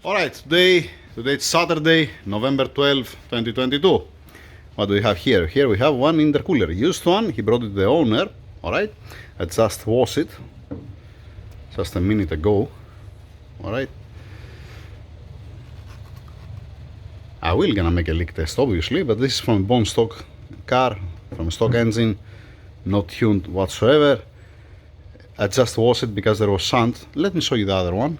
Alright, today it's Saturday, November 12, 2022. What do we have here? Here we have one intercooler, used one, he brought it to the owner. Alright, I just washed it just a minute ago. Alright, I will gonna make a leak test obviously, but this is from a bone stock car, from a stock engine, not tuned whatsoever. I just washed it because there was sand. Let me show you the other one.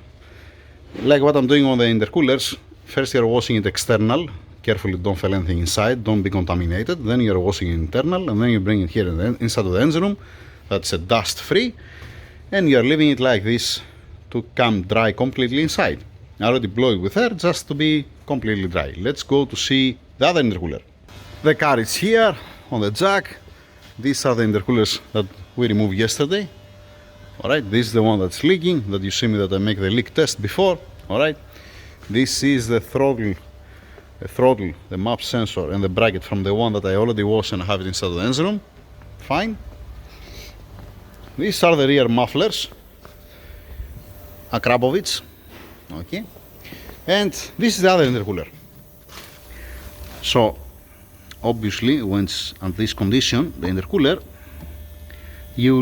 Like what I'm doing on the intercoolers, first you're washing it external, carefully don't fall anything inside, don't be contaminated, then you're washing it internal, and then you bring it here inside of the engine room, that's a dust free, and you're leaving it like this to come dry completely inside. I already blow it with air just to be completely dry. Let's go to see the other intercooler. The car is here on the jack. These are the intercoolers that we removed yesterday. Alright, this is the one that's leaking, that you see me that I make the leak test before. Alright, this is the throttle, the map sensor and the bracket from the one that I already washed and have it inside the engine room. Fine. These are the rear mufflers, Akrapovic. Okay, and this is the other intercooler. So obviously when it's at this condition, the intercooler, you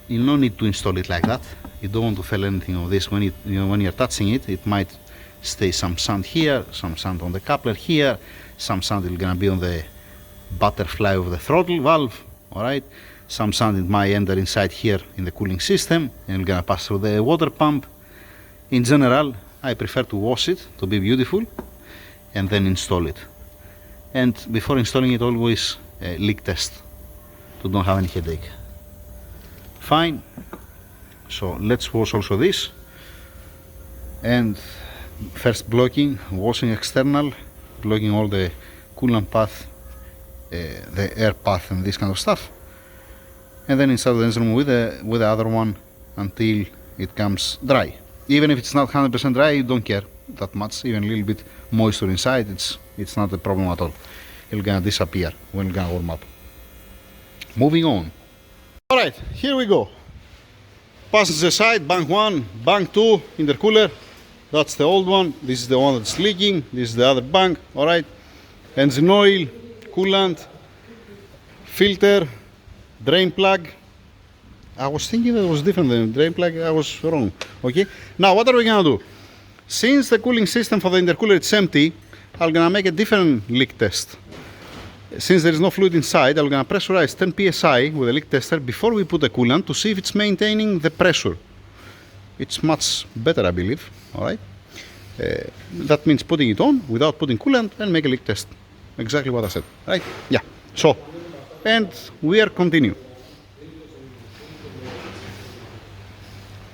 no need to install it like that. You don't want to feel anything of this when when you're touching it. It might stay some sand here, some sand on the coupler here, some sand is gonna be on the butterfly of the throttle valve. All right, some sand it might enter inside here in the cooling system and it's gonna pass through the water pump. In general, I prefer to wash it to be beautiful and then install it. And before installing it, always leak test to don't have any headache. Fine. So let's wash also this. And first blocking, washing external, blocking all the coolant path, the air path and this kind of stuff. And then inside the engine room with the other one until it comes dry. Even if it's not 100% dry, you don't care that much. Even a little bit moisture inside, it's not a problem at all. It's gonna disappear when it's gonna warm up. Moving on. Alright, here we go. Passenger side, bank 1, bank 2, intercooler. That's the old one. This is the one that's leaking. This is the other bank. Alright. Engine oil, coolant, filter, drain plug. I was thinking that it was different than drain plug. I was wrong. Okay. Now what are we gonna do? Since the cooling system for the intercooler is empty, I'm gonna make a different leak test. Since there is no fluid inside, I'm gonna pressurize 10 psi with a leak tester before we put the coolant to see if it's maintaining the pressure. It's much better, I believe. Alright. That means putting it on without putting coolant and make a leak test. Exactly what I said. Right? Yeah. So, and we are continue.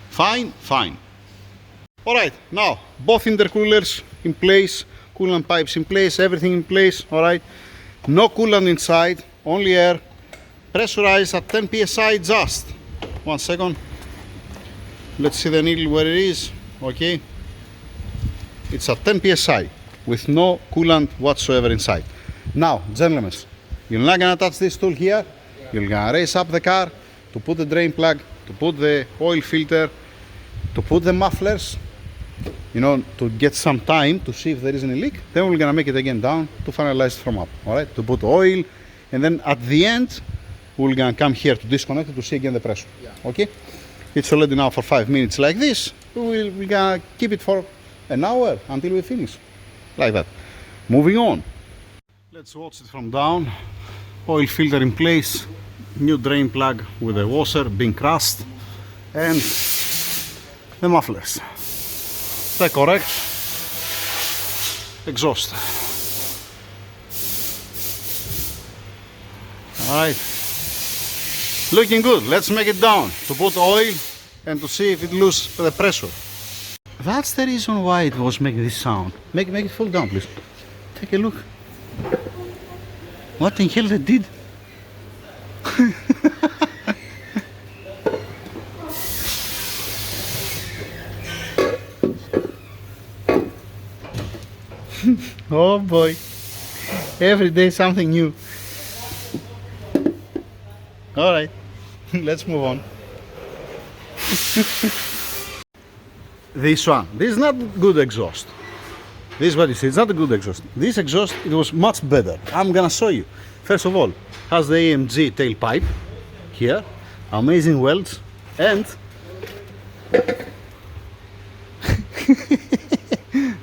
Fine, fine. Alright, now both intercoolers in place, coolant pipes in place, everything in place. Alright. No coolant inside, only air. Pressurized at 10 psi just. 1 second. Let's see the needle where it is. Okay. It's at 10 psi with no coolant whatsoever inside. Now, gentlemen, you're not gonna touch this tool here. You're gonna raise up the car to put the drain plug, to put the oil filter, to put the mufflers, to get some time to see if there is any leak. Then we're gonna make it again down to finalize it from up. Alright, to put oil, and then at the end we're gonna come here to disconnect it to see again the pressure. Yeah. Okay? It's already now for 5 minutes like this. We're gonna keep it for an hour until we finish. Like that. Moving on. Let's watch it from down. Oil filter in place, new drain plug with the washer being crushed, and the mufflers. The correct exhaust. Alright. Looking good. Let's make it down to put oil and to see if it loses the pressure. That's the reason why it was making this sound. Make it fall down, please. Take a look. What in hell they did? Oh boy, every day something new. Alright, let's move on. this one. This is not good exhaust. This is what you see. It's not a good exhaust. This exhaust, it was much better. I'm gonna show you. First of all, has the AMG tailpipe here, amazing welds, and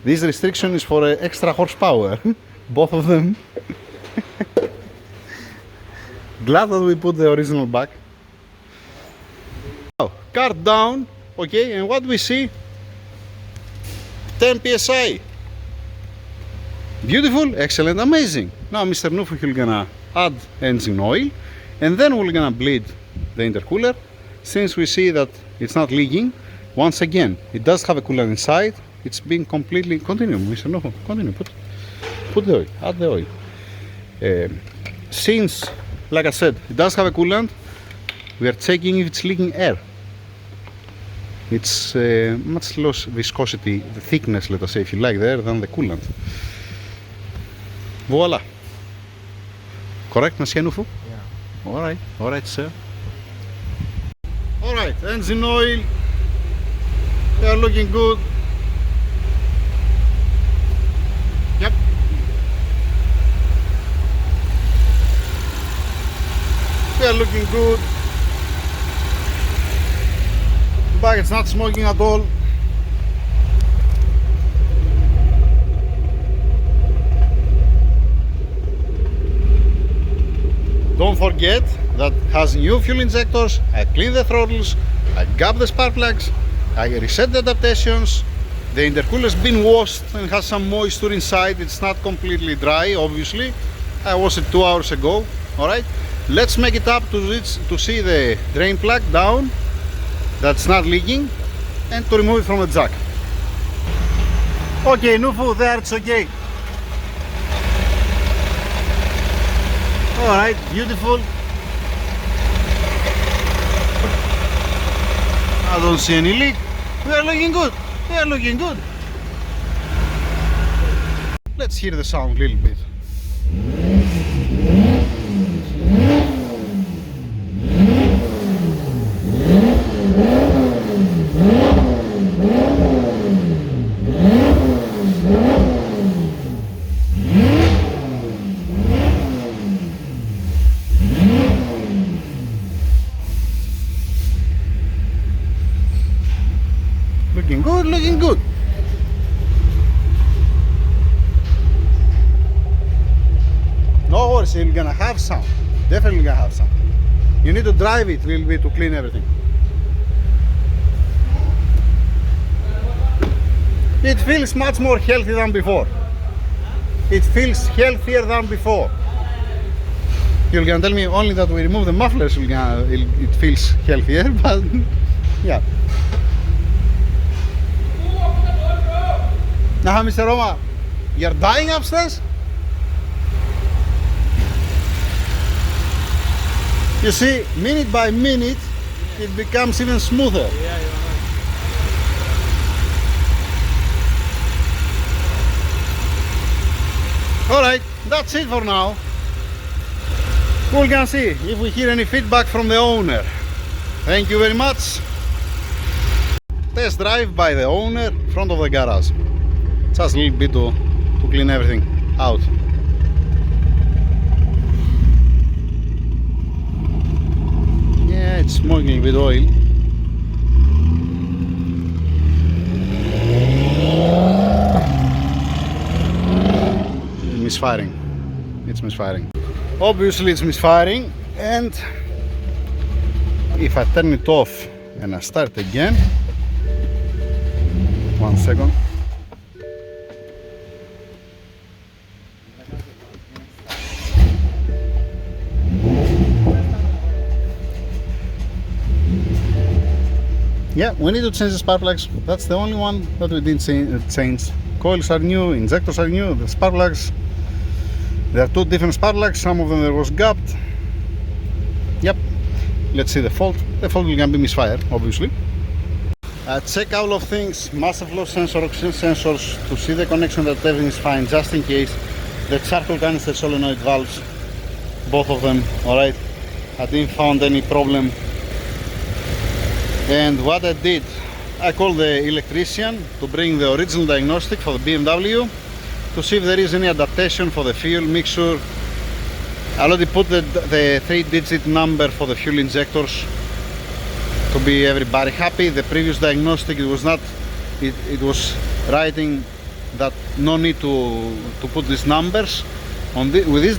this restriction is for extra horsepower. Both of them. Glad that we put the original back. Now, car down, okay, and what we see? 10 psi. Beautiful, excellent, amazing. Now Mr. Nufuk is gonna add engine oil, and then we're gonna bleed the intercooler. Since we see that it's not leaking, once again, it does have a cooler inside. It's been completely, continue Mr. Nufuk, continue, put the oil, add the oil. Since, like I said, it does have a coolant, we are checking if it's leaking air. It's much less viscosity, the thickness, let us say, if you like, the air than the coolant. Voila. Correct, Monsieur Nufuk? Yeah. All right, sir. All right, engine oil. They are looking good. Yep. They are looking good. Back, it's not smoking at all. Don't forget that has new fuel injectors. I cleaned the throttles, I gapped the spark plugs, I reset the adaptations. The intercooler's been washed and has some moisture inside. It's not completely dry, obviously. I washed it 2 hours ago. Alright, let's make it up to see the drain plug down, that's not leaking, and to remove it from the jack. Okay, Nufu, there it's okay. Alright, beautiful. I don't see any leak. We are looking good. We are looking good. Let's hear the sound a little bit. Looking good, looking good. No worries, you're gonna have some. Definitely gonna have some. You need to drive it a little bit to clean everything. It feels much more healthy than before. It feels healthier than before. You're gonna tell me only that we remove the mufflers, it feels healthier, but yeah. Now, Mr. Roma, you're dying upstairs? You see, minute by minute, it becomes even smoother. Yeah, you're right. Alright, that's it for now. We're gonna see if we hear any feedback from the owner. Thank you very much. Test drive by the owner, front of the garage. Just a little bit to clean everything out. Yeah, it's smoking with oil. Misfiring. It's misfiring. Obviously it's misfiring, and if I turn it off and I start again, 1 second. Yeah, we need to change the spark plugs. That's the only one that we didn't change. Coils are new, injectors are new, the spark plugs. There are two different spark plugs, some of them there was gapped. Yep, let's see the fault. The fault will gonna be misfire, obviously. Check all of things, master flow sensor, oxygen sensors, to see the connection that everything is fine, just in case. The charcoal canister solenoid valves, both of them, alright. I didn't find any problem. And what I did, I call the electrician to bring the original diagnostic for the BMW to see if there is any adaptation for the fuel mixture. I already put the 3-digit number for the fuel injectors to be everybody happy. The previous diagnostic, it was not, it was writing that no need to put these numbers. With this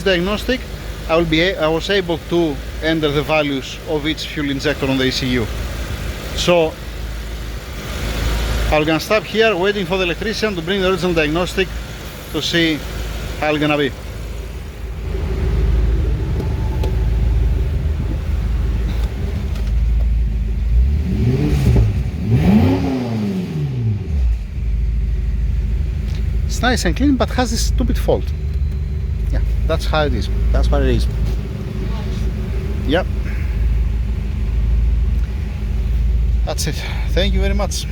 diagnostic, I was able to enter the values of each fuel injector on the ECU. So I'm gonna stop here waiting for the electrician to bring the original diagnostic to see how it's gonna be. It's nice and clean, but has this stupid fault. Yeah, that's how it is. That's what it is. Yep. That's it. Thank you very much.